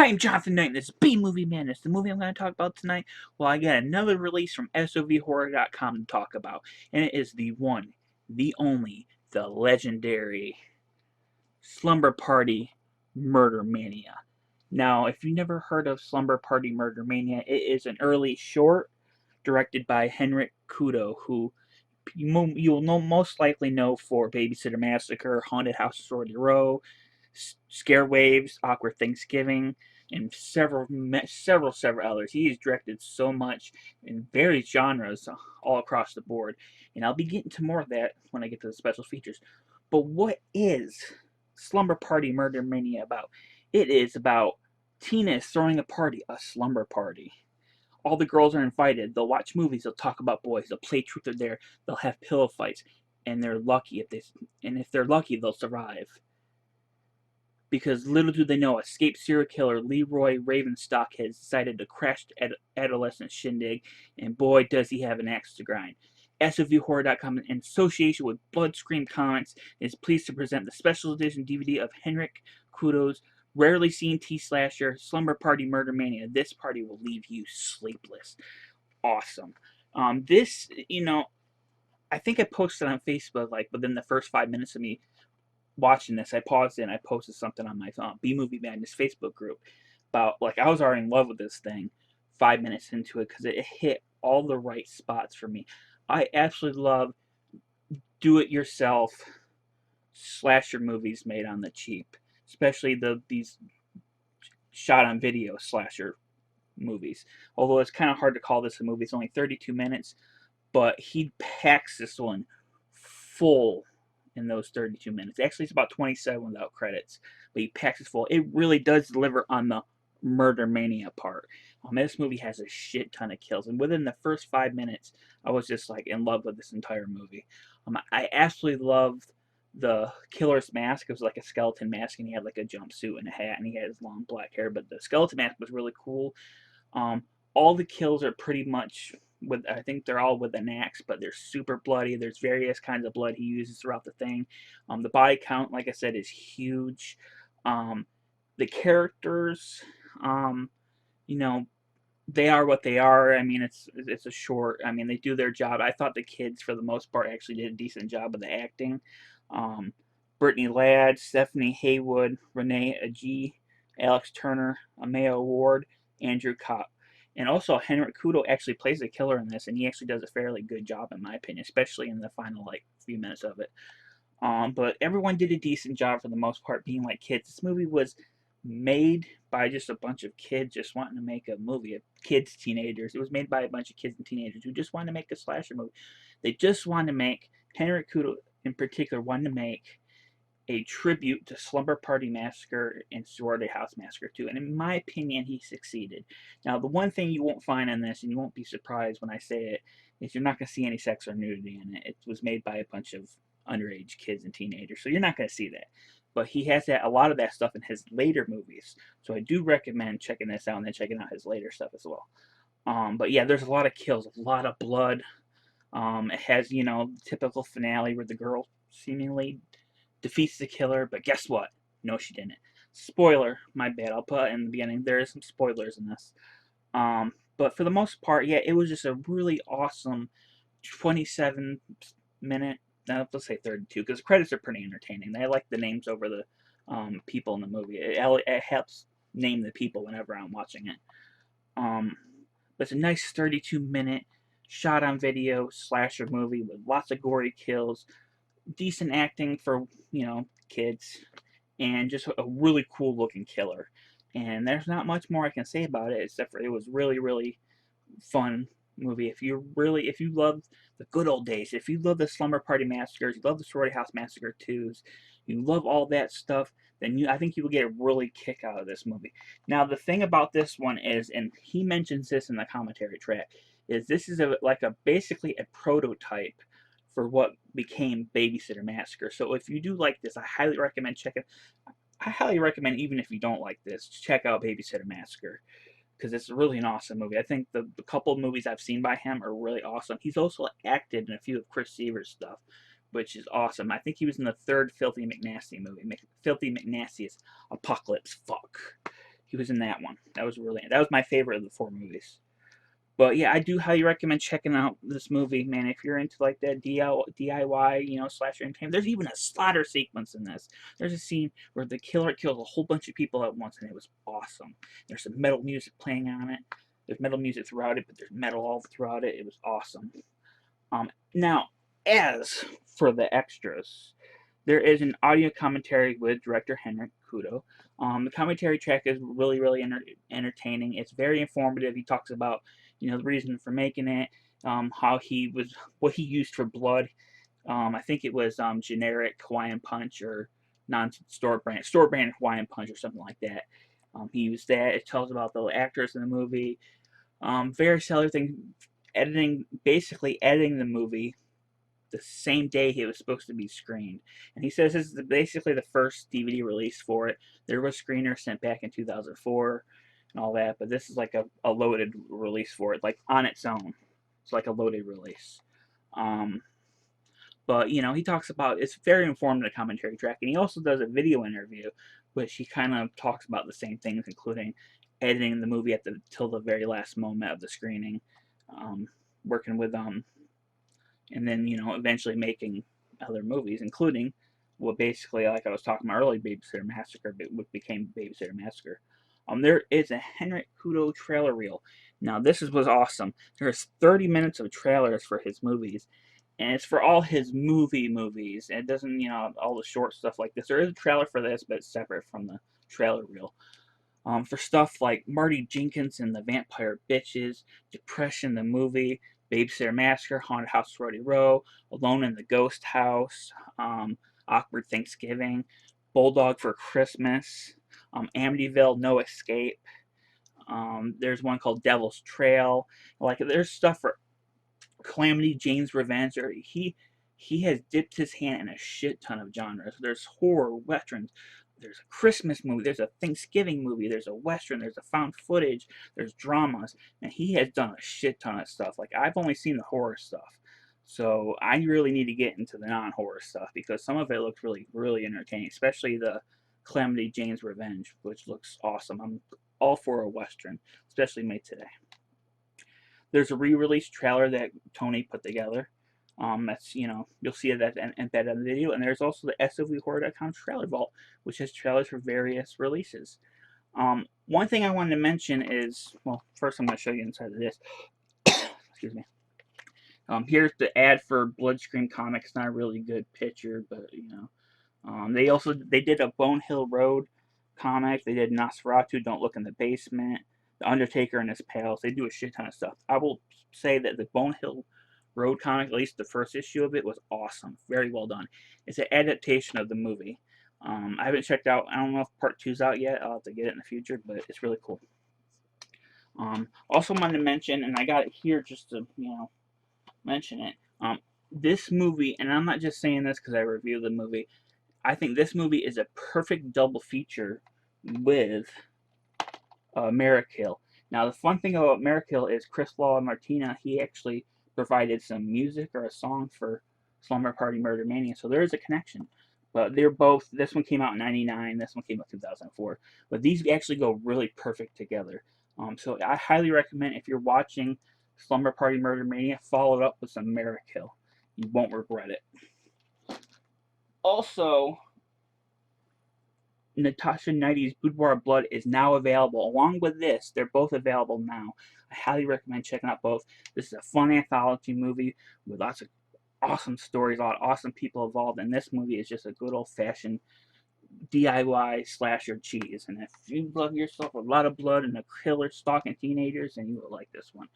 I am Jonathan Knight, and this is B-Movie Madness. The movie I'm going to talk about tonight, well, I got another release from SOVHorror.com to talk about, and it is the one, the only, the legendary Slumber Party Murder Mania. Now, if you've never heard of Slumber Party Murder Mania, it is an early short directed by Henrique Couto, who you'll most likely know for Babysitter Massacre, Haunted House Sorority Row, Scare Waves, Awkward Thanksgiving, and several others. He has directed so much in various genres all across the board, and I'll be getting to more of that when I get to the special features. But what is Slumber Party Murder Mania about? It is about Tina is throwing a party, a slumber party. All the girls are invited. They'll watch movies. They'll talk about boys. They'll play truth or dare. They'll have pillow fights, and if they're lucky, they'll survive. Because little do they know, escaped serial killer Leroy Ravenstock has decided to crash the adolescent shindig, and boy, does he have an axe to grind. SOVHorror.com, in association with Blood Scream Comics, is pleased to present the special edition DVD of Henrique Couto's rarely seen T-slasher, Slumber Party Murder Mania. This party will leave you sleepless. Awesome. I think I posted on Facebook, like, within the first 5 minutes of me watching this, I paused it and I posted something on my B Movie Madness Facebook group about, like, I was already in love with this thing 5 minutes into it because it hit all the right spots for me. I absolutely love do-it-yourself slasher movies made on the cheap, especially these shot-on-video slasher movies. Although it's kind of hard to call this a movie. It's only 32 minutes, but he packs this one full in those 32 minutes. Actually, it's about 27 without credits, but he packs it full. It really does deliver on the murder mania part. This movie has a shit ton of kills, and within the first 5 minutes, I was just like in love with this entire movie. I absolutely loved the killer's mask. It was like a skeleton mask, and he had like a jumpsuit and a hat, and he had his long black hair. But the skeleton mask was really cool. Um, all the kills are pretty much I think they're all with an axe, but they're super bloody. There's various kinds of blood he uses throughout the thing. The body count, like I said, is huge. The characters, um, you know, they are what they are. I mean, it's a short. I mean, they do their job. I thought the kids, for the most part, actually did a decent job of the acting. Um, Brittany Ladd, Stephanie Haywood, Renee Agee, Alex Turner, Amaya Ward, Andrew Kopp. And also, Henrique Couto actually plays the killer in this, and he actually does a fairly good job, in my opinion, especially in the final, like, few minutes of it. But everyone did a decent job for the most part, being like kids. This movie was made by just a bunch of kids just wanting to make a movie of kids, teenagers. It was made by a bunch of kids and teenagers who just wanted to make a slasher movie. They just wanted to make, Henrique Couto in particular, wanted to make a tribute to Slumber Party Massacre and Sorority House Massacre 2. And in my opinion, he succeeded. Now, the one thing you won't find in this, and you won't be surprised when I say it, is you're not going to see any sex or nudity in it. It was made by a bunch of underage kids and teenagers, so you're not going to see that. But he has a lot of that stuff in his later movies. So I do recommend checking this out and then checking out his later stuff as well. But yeah, there's a lot of kills, a lot of blood. It has, typical finale where the girl seemingly defeats the killer, but guess what? No, she didn't. Spoiler, my bad. I'll put in the beginning. There is some spoilers in this. But for the most part, yeah, it was just a really awesome 27-minute. Now let's say 32, because the credits are pretty entertaining. They like the names over the people in the movie. It helps name the people whenever I'm watching it. But it's a nice 32-minute shot on video slasher movie with lots of gory kills, decent acting for, kids, and just a really cool looking killer. And there's not much more I can say about it except for it was really, really fun movie. If you love the good old days, if you love the Slumber Party Massacres, you love the Sorority House Massacre 2s, you love all that stuff, then I think you will get a really kick out of this movie. Now, the thing about this one is, and he mentions this in the commentary track, is this is basically a prototype for what became Babysitter Massacre. So if you do like this, I highly recommend even if you don't like this, check out Babysitter Massacre, because it's really an awesome movie. I think the couple of movies I've seen by him are really awesome. He's also acted in a few of Chris Seaver's stuff, which is awesome. I think he was in the third Filthy McNasty movie, Filthy McNasty's Apocalypse Fuck. He was in that one. That was my favorite of the 4 movies. But yeah, I do highly recommend checking out this movie, man. If you're into like that DIY, slasher entertainment, there's even a slaughter sequence in this. There's a scene where the killer kills a whole bunch of people at once, and it was awesome. There's some metal music playing on it. There's metal music throughout it, but there's metal all throughout it. It was awesome. Now, as for the extras, there is an audio commentary with director Henrique Couto. The commentary track is really, really entertaining. It's very informative. He talks about, the reason for making it, what he used for blood. I think it was generic Hawaiian Punch or non-store brand Hawaiian Punch or something like that. He used that. It tells about the actors in the movie. Very similar thing. Basically editing the movie the same day it was supposed to be screened. And he says this is basically the first DVD release for it. There was screeners sent back in 2004 and all that, but this is like a loaded release for it, like on its own. It's like a loaded release. But he talks about, it's very informative commentary track, and he also does a video interview, which he kind of talks about the same things, including editing the movie till the very last moment of the screening, working with and then eventually making other movies, including what basically, like I was talking about earlier, Babysitter Massacre, what became Babysitter Massacre. There is a Henrique Couto trailer reel. Now was awesome. There's 30 minutes of trailers for his movies, and it's for all his movies. And it doesn't, all the short stuff like this. There is a trailer for this, but it's separate from the trailer reel. For stuff like Marty Jenkins and the Vampire Bitches, Depression the Movie, Babysitter Massacre, Haunted House Roddy Row, Alone in the Ghost House, Awkward Thanksgiving, Bulldog for Christmas, Amityville No Escape. There's one called Devil's Trail. Like, there's stuff for Calamity Jane's Revenge. Or he has dipped his hand in a shit ton of genres. There's horror, westerns, there's a Christmas movie, there's a Thanksgiving movie, there's a western, there's a found footage, there's dramas, and he has done a shit ton of stuff. Like, I've only seen the horror stuff, so I really need to get into the non-horror stuff because some of it looks really, really entertaining, especially the Calamity Jane's Revenge, which looks awesome. I'm all for a western, especially made today. There's a re-release trailer that Tony put together. That's, you'll see that embedded in the video. And there's also the SOVHorror.com trailer vault, which has trailers for various releases. One thing I wanted to mention is, well, first I'm going to show you inside of this. Excuse me. Here's the ad for Bloodscream Comics. Not a really good picture, but, they did a Bone Hill Road comic. They did Nosferatu, Don't Look in the Basement, The Undertaker and His Pals. They do a shit ton of stuff. I will say that the Bone Hill Road comic, at least the first issue of it, was awesome. Very well done. It's an adaptation of the movie. I haven't checked out, I don't know if part 2's out yet. I'll have to get it in the future, but it's really cool. Also wanted to mention, and I got it here just to, mention it. This movie, and I'm not just saying this because I reviewed the movie, I think this movie is a perfect double feature with Merrick-Hill. Now, the fun thing about Merrick-Hill is Chris Law and Martina, he actually provided some music or a song for Slumber Party Murder Mania, so there is a connection. But they're both, this one came out in 1999, this one came out in 2004. But these actually go really perfect together. So I highly recommend, if you're watching Slumber Party Murder Mania, follow it up with some Merrick-Hill. You won't regret it. Also, Natasha Knighty's Boudoir of Blood is now available. Along with this, they're both available now. I highly recommend checking out both. This is a fun anthology movie with lots of awesome stories, a lot of awesome people involved, and this movie is just a good old-fashioned DIY slasher cheese. And if you love yourself a lot of blood and a killer stalking teenagers, then you will like this one.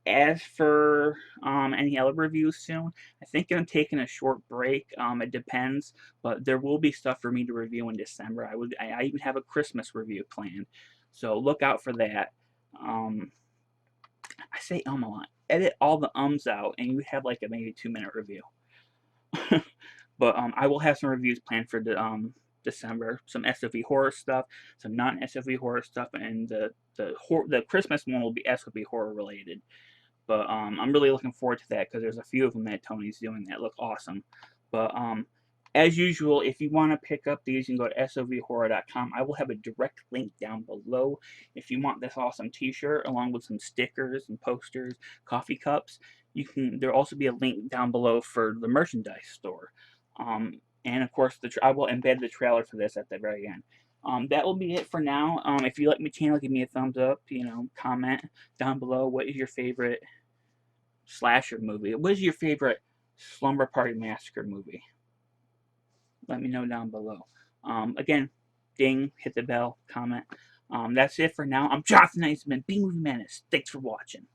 As for any other reviews soon, I think I'm taking a short break. It depends, but there will be stuff for me to review in December. I even have a Christmas review planned, so look out for that. I say a lot. Edit all the ums out, and you have like a maybe 2-minute review. But I will have some reviews planned for December. Some SOV horror stuff, some non-SOV horror stuff, and the Christmas one will be SOV horror related. But I'm really looking forward to that because there's a few of them that Tony's doing that look awesome. But as usual, if you want to pick up these, you can go to sovhorror.com. I will have a direct link down below if you want this awesome t-shirt along with some stickers and posters, coffee cups. There'll also be a link down below for the merchandise store. And of course, I will embed the trailer for this at the very end. That will be it for now. If you like my channel, give me a thumbs up. Comment down below. What is your favorite slasher movie? What is your favorite Slumber Party Massacre movie? Let me know down below. Again, ding, hit the bell, comment. That's it for now. I'm Jonathan Eisman, B Movie Menace. Thanks for watching.